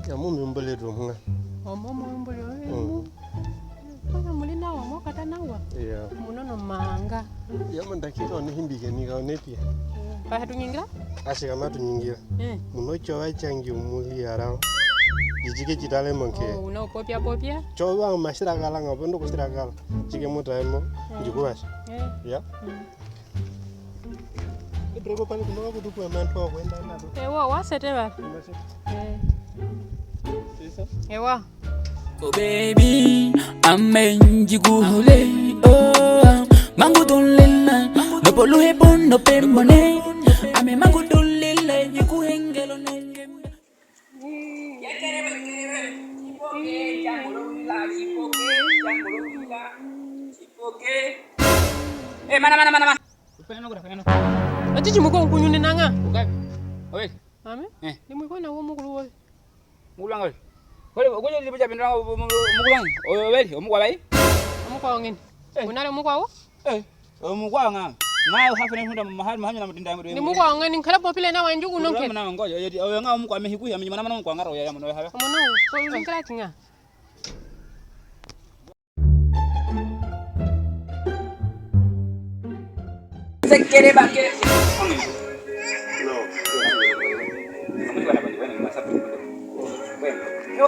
Ya mumi mbele rumwa. Mama mbele. Kana mulina wa mo kata nawa. Iya. Munono manga. Ya mandakiro ni himbike ni kaonetia. Pa hatu nyingira? Ashika matu nyingira. Muno chowa changi umuli ara. Jijike chitale monke. Oh, una popia. Chowa mashira kala ngapondo kusira kala. Chike mutaimo njikuwashi. Ya. Idroko pani kunoka kutuku amantu akwenda nado. Ewa wasete ba. Ewa. Oh baby, amenjiguhule. Oh, mangudulela. No poluhe pon no pembone. Ame mangudulela yikuhengelo nenge. Mana. Ati chimuko kunyune nanga. Ugapi? Owe. Ame? Ni mwiko na wo mukulu wo. Mulangal. Kole goje libuja bindanga mukulang. Owe, omukwa bai? Omukwa ngene. Unale omukwa wo? Omukwa nga. Ngayo hafene hunda mahanya na mtinda yangu. Ni mukwa ngene nkhala popile na wanjuku nonke. Mna ngoja. Owe nga omukwa mehikuya mnyimana mana omukwa ngaro ya mno hawe. Mono, so ngala kinga. Sekere bakere. No.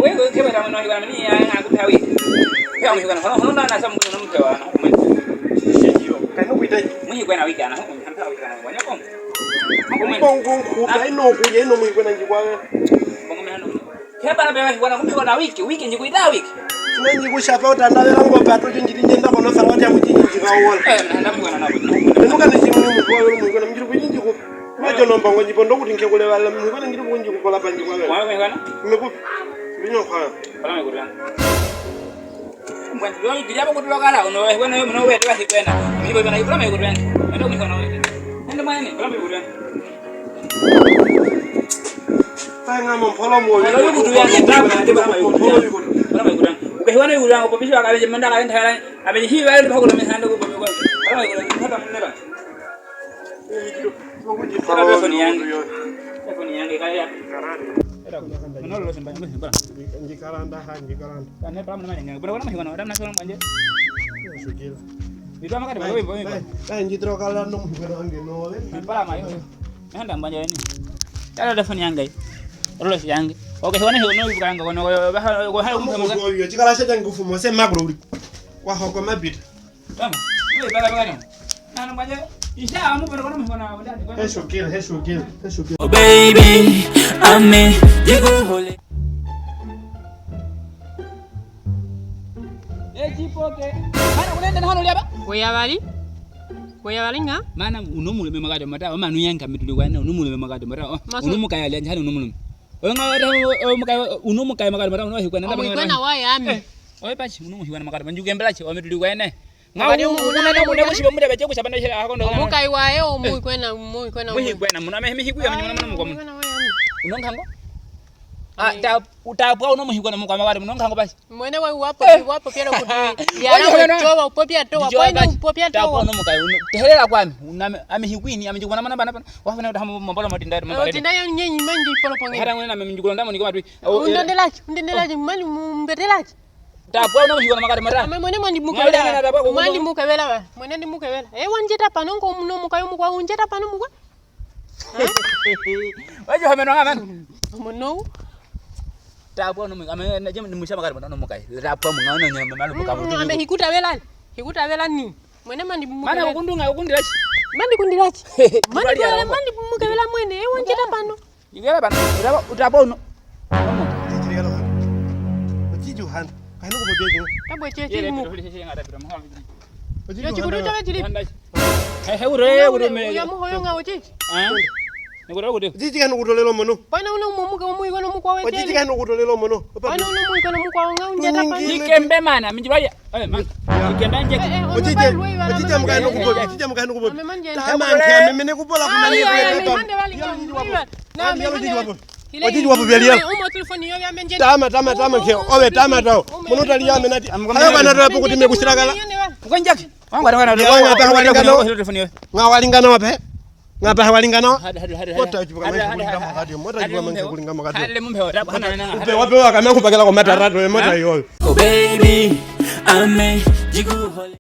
Wewe kebera mwana hiyo mimi yangu tawi. Kaya mimi kana hono na samu kuna mtu wa. Kaino kuitaji. Mimi kwa na wiki ana hono hanta wiki ana wanya kom. Bongo kaino kuye no mwiko na njikwawe. Bongo mehano. Kebara bewa kwa na kumbe na wiki njikuita wiki. Chinenji kushapa utandavela ngombe atoje njinjenda kono sangati amuchinji jikawola. Nanda mwana na wiki. Nduka ni simu mwiko na mjiri kunyinji ku. Majo nomba ngo jipondo kuti nkekule wala mwiko na njiri kunji kukola panji kwawe. Mwana kana? Mekupi. Binyo kwa. Bala mekura. Mwana ndio ndio hapo kutulokala uno wewe mno wewe tuwa sikwenda. Mimi bwana ibra mekura. Ndio mikono wewe. Ndio mwana bala mekura. Fanga mpolo mo. Ndio kutu ya ndaba ndio bala mekura. Bala mekura. Ukehiwana yule wangu popisha akaje manda kaenda hala. Abeji hii wale mpaka kuna msanda kwa kwa. Bala mekura. Hata mnela. Telefoni yangu kaya. Menolo sembang sembang. Njikaranda. Kan hep ramai nanya. Berapa lama hiwan? Ada nasi orang manja. Sugil. Itu apa kan? Bawa. Njitro kala no mwiko ange no le. Berapa lama itu? Handa manja ini. Ada telefon yang gay. Terus yang. Oke, hiwan itu no bukan kau no. Bahaya umum. Yo chikala sheta ngufu mo se magro uri. Wa hoko mabit. Tama. Wei bala. Nanu manja. Isha amu berapa lama hiwan? Heshukil. Oh baby, ame jiguhule. Jipoke. Mana unaenda na hano liaba? Weya bali nga? Mana unomule memagado mata manu yanka mitulugana unomule memagado mata unomuka yale njani unomule. Wenga unomuka memagado mata unohi kwa nenda bangana. Omukwana wa yami. Oye pachi unomuhi wana magado manjuge mbelachi wamitulugana. Ngawadi Unana mune kusiba muda beche kusabanda shira akondo. Omukai wae omukwena. Muhi kwena muna mehi hikuya mnyana mukwa. Unonkango? Utapwa unomuhi kwena mukwa magado unonkango basi. Mwene wa wapo pia kudui. Yana kutoa upopia toa kwenda upopia toa. Utapwa unomukai tehelela kwami amehikwini amejikuna mana bana wafuna utahamu mambolo matindari mambalo. Tindayo nyenyi manji polo pangeni. Hata ngene na mjikuna ndamo nikoma tu. Undendelaji mali mbetelaji. Tapwa unomuhi kwena magado mara. Mwene mandi mukabela. Mandi mukabela ba. Mwene ndi mukabela. Wanjeta panongo muno mukayo mukwa unjeta pano mukwa. Wajo hameno ngaman. Muno. Tapwa unomuhi ame jem nimusha magado mara unomukai. Tapwa mungano nyama malu bukamu. Ame hikuta vela ni. Mwene mandi mukabela. Mana ukundirachi. Mandi kundirachi. Mandi mukabela mwene wanjeta pano. Igera bana. Utapwa uno. Tijiriya lo. Tiju han. Kaino ko bebe. Tabo cheche mu. Yo chikudu tawe chili. Ure me. Ya mu hoyo ngawo cheche. Ngora gude. Tiji kanu kutolelo mono. Pana uno mumuka umuiko no mukwa wewe. Tiji kanu kutolelo mono. Pana uno muiko no mukwa ngawo njeta pano. Ikembe mana minjibaya. Man. Ikembe nje. Tiji mkano kubobe. Tiji mkano kubobe. Kama nke mene kubola kuna ni kwa. Wajiji wapo vya liya. Tama ke. Owe tama tao. Munuta liya menati. Ayo bana rapo kutime kusirakala. Kukonjaki. Wanga ngawalingana wape. ngapa hawalingana Hadi. mota chupa kulinga makati Hadi mumpewa hana. upe wape wakama kupakela kwa mataratu mota hiyo Oh baby, ame jigu hole.